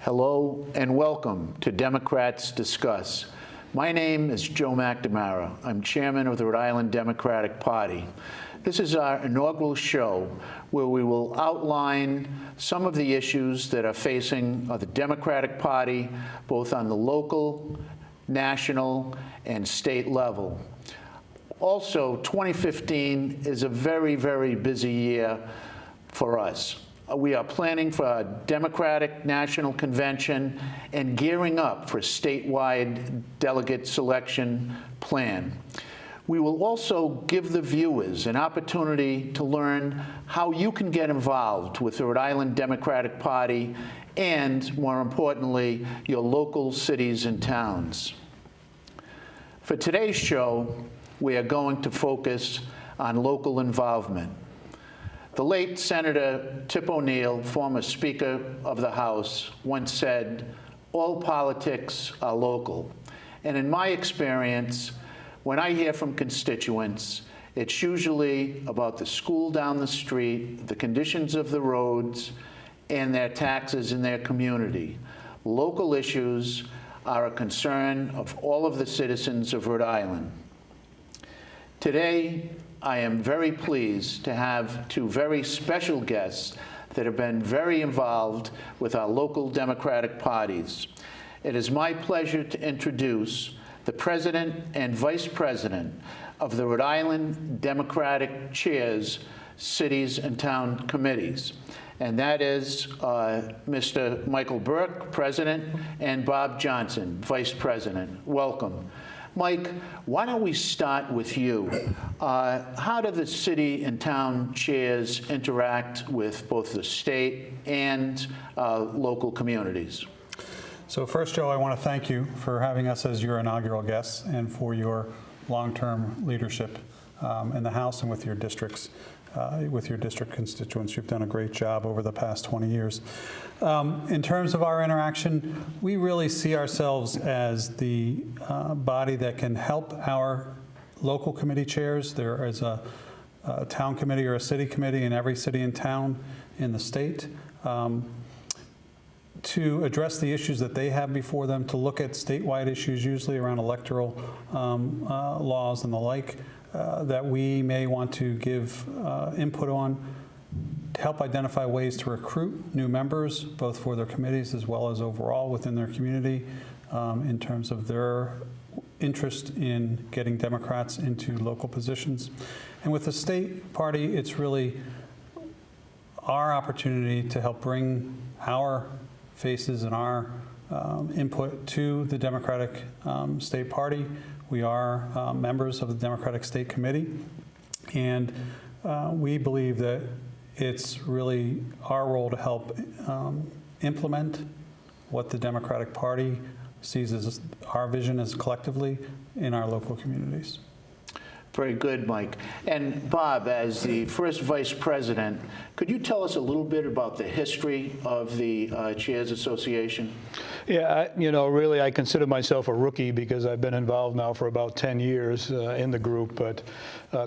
Hello and welcome to Democrats Discuss. My name is Joe McNamara. I'm chairman of the Rhode Island Democratic Party. This is our inaugural show where we will outline some of the issues that are facing the Democratic Party, both on the local, national, and state level. Also, 2015 is a very, very busy year for us. We are planning for a Democratic National Convention and gearing up for a statewide delegate selection plan. We will also give the viewers an opportunity to learn how you can get involved with the Rhode Island Democratic Party and, more importantly, your local cities and towns. For today's show, we are going to focus on local involvement. The late Senator Tip O'Neill, former Speaker of the House, once said, "All politics are local." And in my experience, when I hear from constituents, it's usually about the school down the street, the conditions of the roads, and their taxes in their community. Local issues are a concern of all of the citizens of Rhode Island. Today, I am very pleased to have two very special guests that have been very involved with our local Democratic parties. It is my pleasure to introduce the President and Vice President of the Rhode Island Democratic Chairs, Cities and Town Committees. And that is Mr. Michael Burk, President, and Bob Johnson, Vice President. Welcome. Mike, why don't we start with you? How do the city and town chairs interact with both the state and local communities? So first, Joe, I want to thank you for having us as your inaugural guests and for your long-term leadership in the House and with your districts. With your district constituents. You've done a great job over the past 20 years. In terms of our interaction, we really see ourselves as the body that can help our local committee chairs. There is a town committee or a city committee in every city and town in the state to address the issues that they have before them, to look at statewide issues, usually around electoral laws and the like, that we may want to give input on, to help identify ways to recruit new members, both for their committees as well as overall within their community, in terms of their interest in getting Democrats into local positions. And with the state party, it's really our opportunity to help bring our faces and our input to the Democratic State Party. We are members of the Democratic State Committee, and we believe that it's really our role to help implement what the Democratic Party sees as our vision as collectively in our local communities. Very good, Mike. And Bob, as the first Vice President, could you tell us a little bit about the history of the Chairs Association? Yeah, really I consider myself a rookie because I've been involved now for about 10 years in the group, but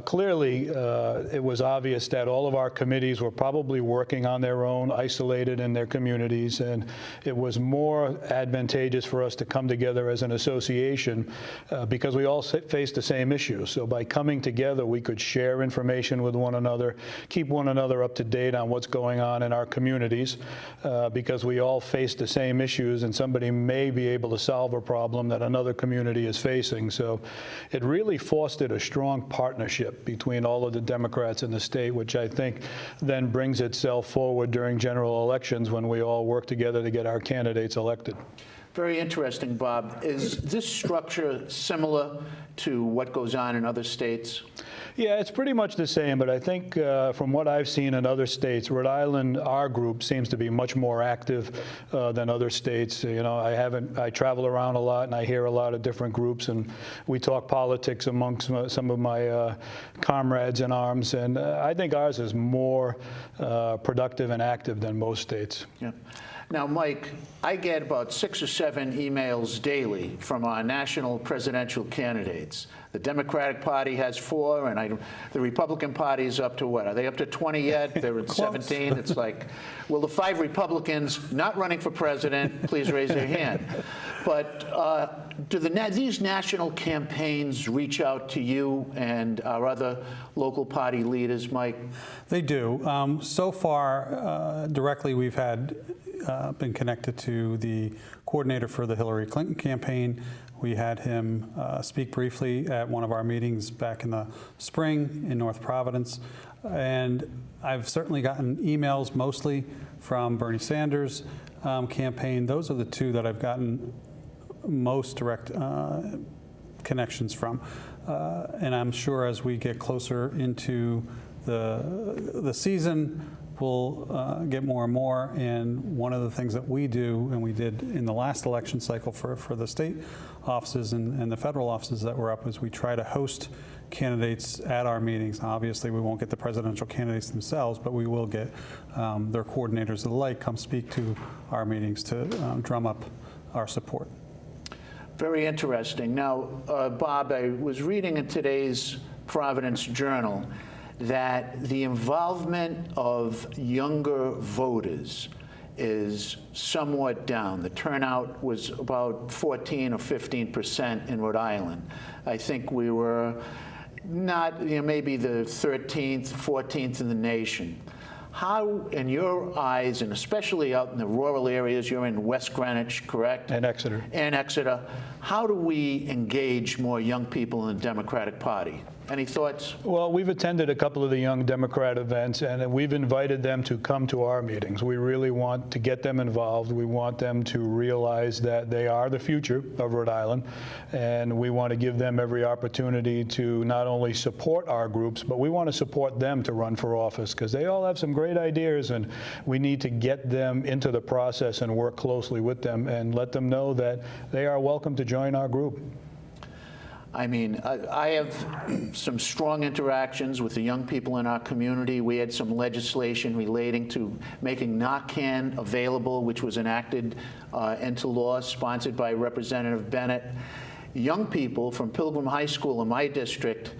clearly it was obvious that all of our committees were probably working on their own, isolated in their communities, and it was more advantageous for us to come together as an association because we all faced the same issues. So by coming together, we could share information with one another, keep one another up to date on what's going on in our communities, because we all face the same issues, and somebody may be able to solve a problem that another community is facing. So it really fostered a strong partnership between all of the Democrats in the state, which I think then brings itself forward during general elections when we all work together to get our candidates elected. Very interesting, Bob. Is this structure similar to what goes on in other states? Yeah, it's pretty much the same, but I think from what I've seen in other states, Rhode Island, our group seems to be much more active than other states. I travel around a lot and I hear a lot of different groups, and we talk politics amongst some of my comrades in arms, and I think ours is more productive and active than most states. Yeah. Now, Mike, I get about 6 or 7 emails daily from our national presidential candidates. The Democratic Party has 4, and the Republican Party is up to what? Are they up to 20 yet? They're at 17. It's like, well, the 5 Republicans not running for president, please raise their hand. But do these national campaigns reach out to you and our other local party leaders, Mike? They do. So far, directly, we've been connected to the coordinator for the Hillary Clinton campaign. We had him speak briefly at one of our meetings back in the spring in North Providence. And I've certainly gotten emails mostly from Bernie Sanders' campaign. Those are the 2 that I've gotten most direct connections from. And I'm sure as we get closer into the season, we'll get more and more. And one of the things that we do, and we did in the last election cycle for the state offices and the federal offices that were up, is we try to host candidates at our meetings. Obviously, we won't get the presidential candidates themselves, but we will get their coordinators and the like come speak to our meetings to drum up our support. Very interesting. Now, Bob, I was reading in today's Providence Journal that the involvement of younger voters is somewhat down. The turnout was about 14 or 15% in Rhode Island. I think we were not, maybe the 13th, 14th in the nation. How, in your eyes, and especially out in the rural areas, you're in West Greenwich, correct? And Exeter. And Exeter. How do we engage more young people in the Democratic Party? Any thoughts? Well, we've attended a couple of the Young Democrat events, and we've invited them to come to our meetings. We really want to get them involved. We want them to realize that they are the future of Rhode Island, and we want to give them every opportunity to not only support our groups, but we want to support them to run for office, because they all have some great ideas, and we need to get them into the process and work closely with them and let them know that they are welcome to join our group. I mean, I have some strong interactions with the young people in our community. We had some legislation relating to making Narcan available, which was enacted into law, sponsored by Representative Bennett. Young people from Pilgrim High School in my district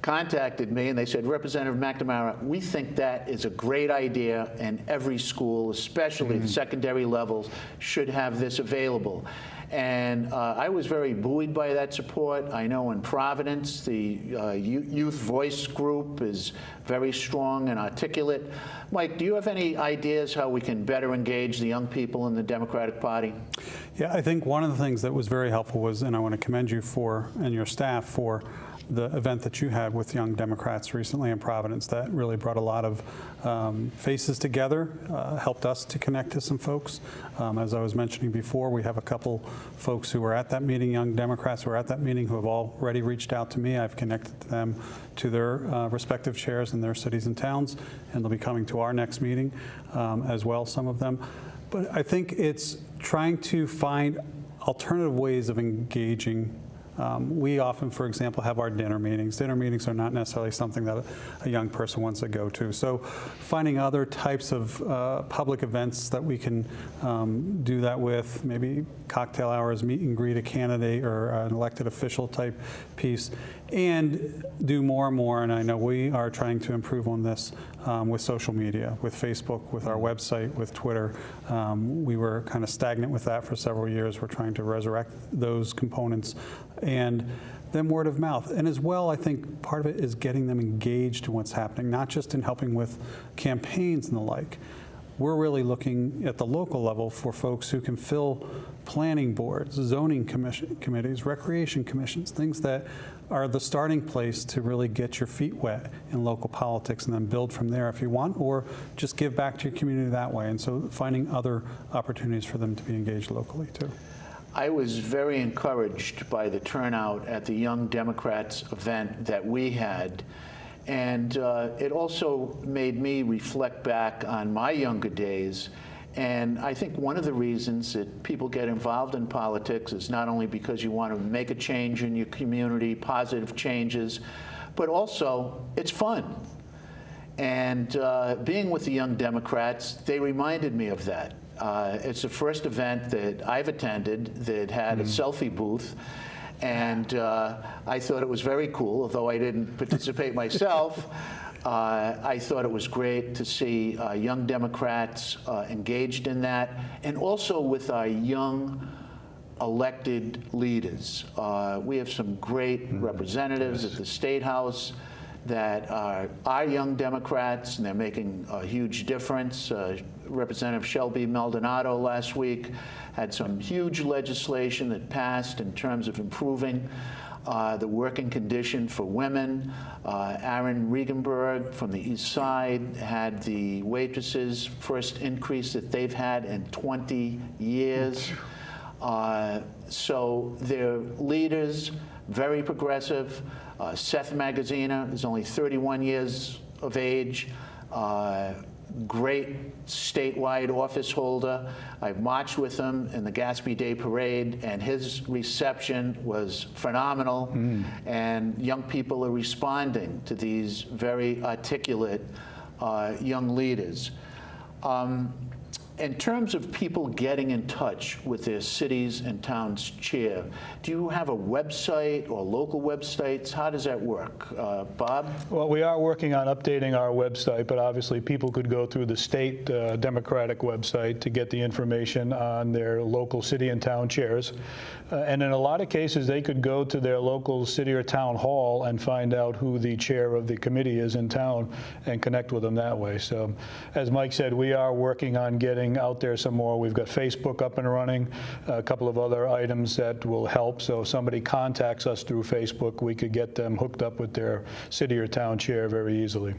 contacted me and they said, Representative McNamara, we think that is a great idea, and every school, especially the secondary levels, should have this available. And I was very buoyed by that support. I know in Providence, the Youth Voice Group is very strong and articulate. Mike, do you have any ideas how we can better engage the young people in the Democratic Party? Yeah, I think one of the things that was very helpful was, and I want to commend you for, and your staff for, the event that you had with Young Democrats recently in Providence. That really brought a lot of faces together, helped us to connect to some folks. As I was mentioning before, we have a couple folks who were at that meeting, Young Democrats who were at that meeting, who have already reached out to me. I've connected them to their respective chairs in their cities and towns, and they'll be coming to our next meeting as well, some of them. But I think it's trying to find alternative ways of engaging. We often, for example, have our dinner meetings. Dinner meetings are not necessarily something that a young person wants to go to. So finding other types of public events that we can do that with, maybe cocktail hours, meet and greet a candidate or an elected official type piece, and do more and more, and I know we are trying to improve on this with social media, with Facebook, with our website, with Twitter. We were kind of stagnant with that for several years. We're trying to resurrect those components. And then word of mouth. And as well, I think part of it is getting them engaged in what's happening, not just in helping with campaigns and the like. We're really looking at the local level for folks who can fill planning boards, zoning committees, recreation commissions, things that are the starting place to really get your feet wet in local politics and then build from there if you want, or just give back to your community that way. And so finding other opportunities for them to be engaged locally too. I was very encouraged by the turnout at the Young Democrats event that we had. And it also made me reflect back on my younger days. And I think one of the reasons that people get involved in politics is not only because you want to make a change in your community, positive changes, but also it's fun. And being with the Young Democrats, they reminded me of that. It's the first event that I've attended that had a selfie booth, and I thought it was very cool, although I didn't participate myself. I thought it was great to see young Democrats engaged in that, and also with our young elected leaders. We have some great representatives at the State House that are young Democrats, and they're making a huge difference. Representative Shelby Maldonado last week had some huge legislation that passed in terms of improving the working condition for women. Aaron Regenberg from the East Side had the waitresses' first increase that they've had in 20 years. So they're leaders, very progressive. Seth Magaziner is only 31 years of age. Great statewide office holder. I marched with him in the Gatsby Day Parade, and his reception was phenomenal. And young people are responding to these very articulate young leaders. In terms of people getting in touch with their cities and towns chair, do you have a website or local websites? How does that work? Bob? Well, we are working on updating our website, but obviously people could go through the state Democratic website to get the information on their local city and town chairs. And in a lot of cases, they could go to their local city or town hall and find out who the chair of the committee is in town and connect with them that way. So as Mike said, we are working on getting out there some more. We've got Facebook up and running, a couple of other items that will help. So if somebody contacts us through Facebook, we could get them hooked up with their city or town chair very easily.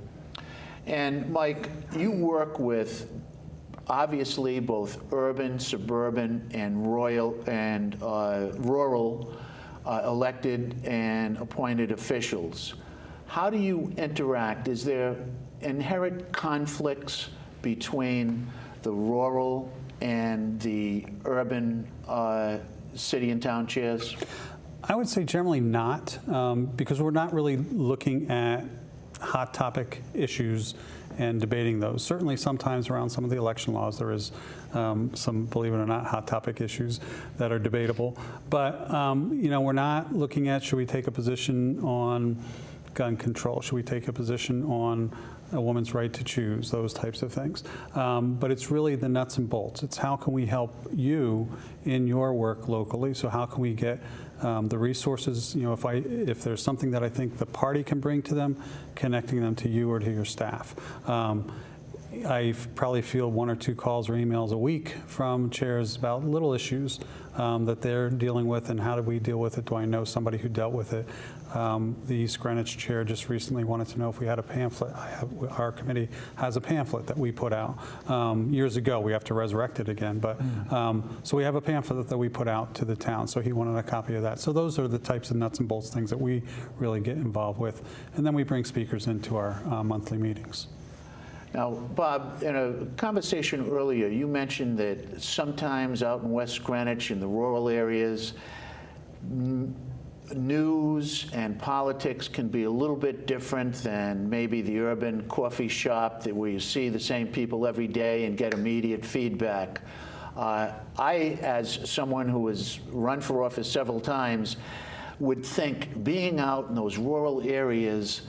And Mike, you work with obviously both urban, suburban, and rural elected and appointed officials. How do you interact? Is there inherent conflicts between the rural and the urban city and town chairs? I would say generally not, because we're not really looking at hot topic issues and debating those. Certainly sometimes around some of the election laws there is some, believe it or not, hot topic issues that are debatable. But you know, we're not looking at, should we take a position on gun control? Should we take a position on a woman's right to choose? Those types of things. But it's really the nuts and bolts. It's how can we help you in your work locally? So how can we get the resources, you know, if there's something that I think the party can bring to them, connecting them to you or to your staff. I probably field 1 or 2 calls or emails a week from chairs about little issues that they're dealing with, and how do we deal with it? Do I know somebody who dealt with it? The East Greenwich chair just recently wanted to know if we had a pamphlet. Our committee has a pamphlet that we put out years ago. We have to resurrect it again, but so we have a pamphlet that we put out to the town. So he wanted a copy of that. So those are the types of nuts and bolts things that we really get involved with, and then we bring speakers into our monthly meetings. Now, Bob, in a conversation earlier, you mentioned that sometimes out in West Greenwich, in the rural areas, news and politics can be a little bit different than maybe the urban coffee shop where you see the same people every day and get immediate feedback. I, as someone who has run for office several times, would think being out in those rural areas,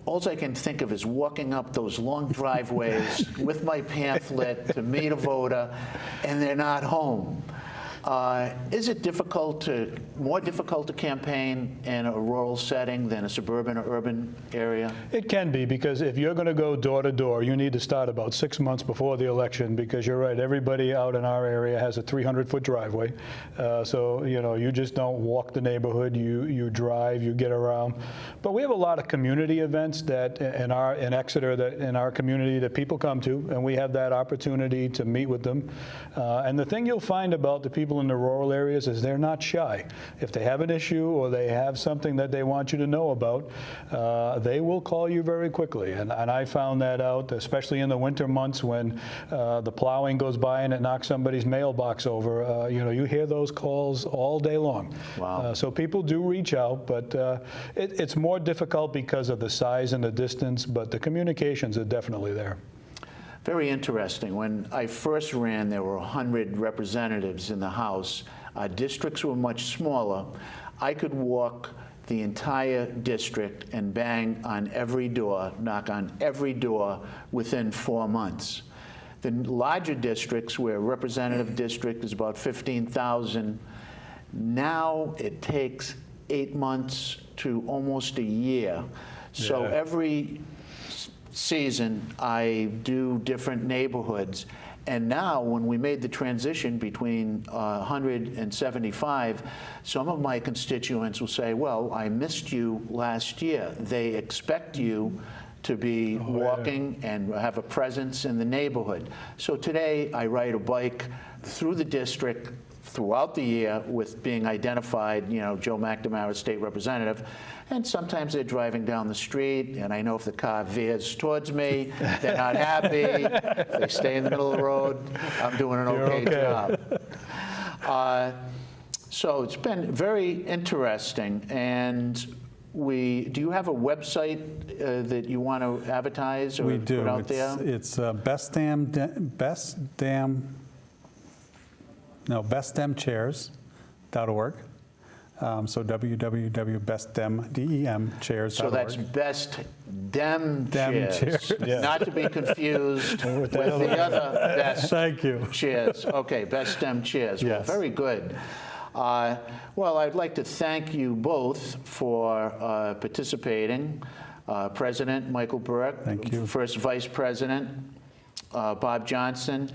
all I can think of is walking up those long driveways with my pamphlet to meet a voter, and they're not home. Is it more difficult to campaign in a rural setting than a suburban or urban area? It can be, because if you're going to go door to door, you need to start about 6 months before the election, because you're right, everybody out in our area has a 300-foot driveway. So, you know, you just don't walk the neighborhood, you drive, you get around. But we have a lot of community events that in Exeter, that in our community, that people come to, and we have that opportunity to meet with them. And the thing you'll find about the people in the rural areas is they're not shy. If they have an issue or they have something that they want you to know about, they will call you very quickly. And I found that out, especially in the winter months when the plowing goes by and it knocks somebody's mailbox over. You know, you hear those calls all day long. Wow. So people do reach out, but it's more difficult because of the size and the distance, but the communications are definitely there. very interesting. When I first ran, there were 100 representatives in the House. Our districts were much smaller. I could walk the entire district and bang on every door, knock on every door within 4 months. The larger districts, where a representative district is about 15,000, now it takes 8 months to almost a year. So Yeah. every season, I do different neighborhoods. And now, when we made the transition between 100 and 75, some of my constituents will say, well, I missed you last year. They expect you to be walking and have a presence in the neighborhood. So today, I ride a bike through the district throughout the year with being identified, Joe McNamara, state representative, and sometimes they're driving down the street, and I know if the car veers towards me, they're not happy. If they stay in the middle of the road, I'm doing an okay job. So it's been very interesting, and do you have a website that you want to advertise or We do. put out there? It's bestdemchairs.org. So www.bestdemchairs.org. So that's Best Dem Chairs, Chairs. Yeah. not to be confused with the other Best Thank you. Chairs. Okay, Best Dem Chairs. Well, Yes. very good. Well, I'd like to thank you both for participating. President Michael Burk, Thank you. First Vice President Bob Johnson,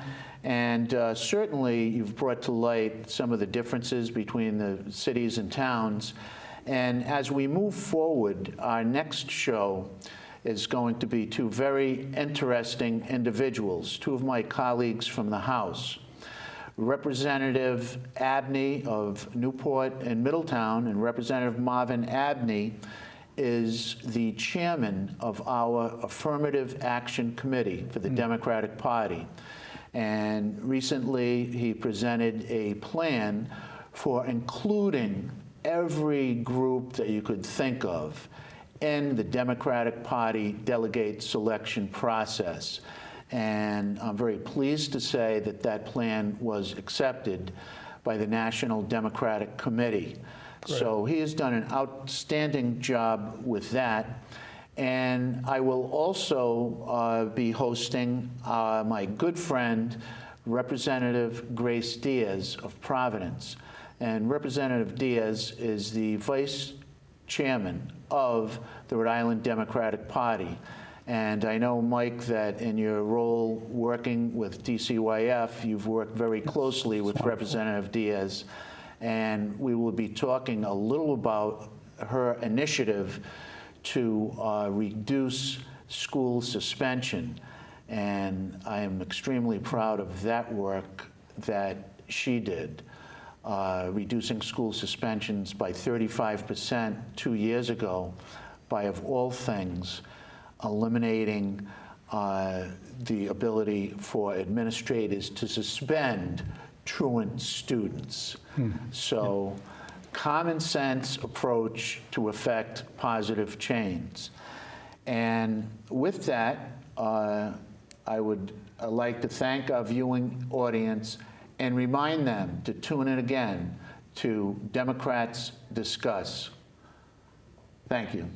and certainly you've brought to light some of the differences between the cities and towns. And as we move forward, our next show is going to be two very interesting individuals, two of my colleagues from the House. Representative Abney of Newport and Middletown, and Representative Marvin Abney is the chairman of our Affirmative Action Committee for the Democratic Party. And recently, he presented a plan for including every group that you could think of in the Democratic Party delegate selection process. And I'm very pleased to say that that plan was accepted by the National Democratic Committee. So he has done an outstanding job with that. And I will also be hosting my good friend, Representative Grace Diaz of Providence. And Representative Diaz is the vice chairman of the Rhode Island Democratic Party. And I know, Mike, that in your role working with DCYF, you've worked very closely with Representative Diaz. And we will be talking a little about her initiative to reduce school suspension. And I am extremely proud of that work that she did, reducing school suspensions by 35% 2 years ago, by, of all things, eliminating the ability for administrators to suspend truant students. So, common sense approach to effect positive change. And with that, I would like to thank our viewing audience and remind them to tune in again to Democrats Discuss. Thank you.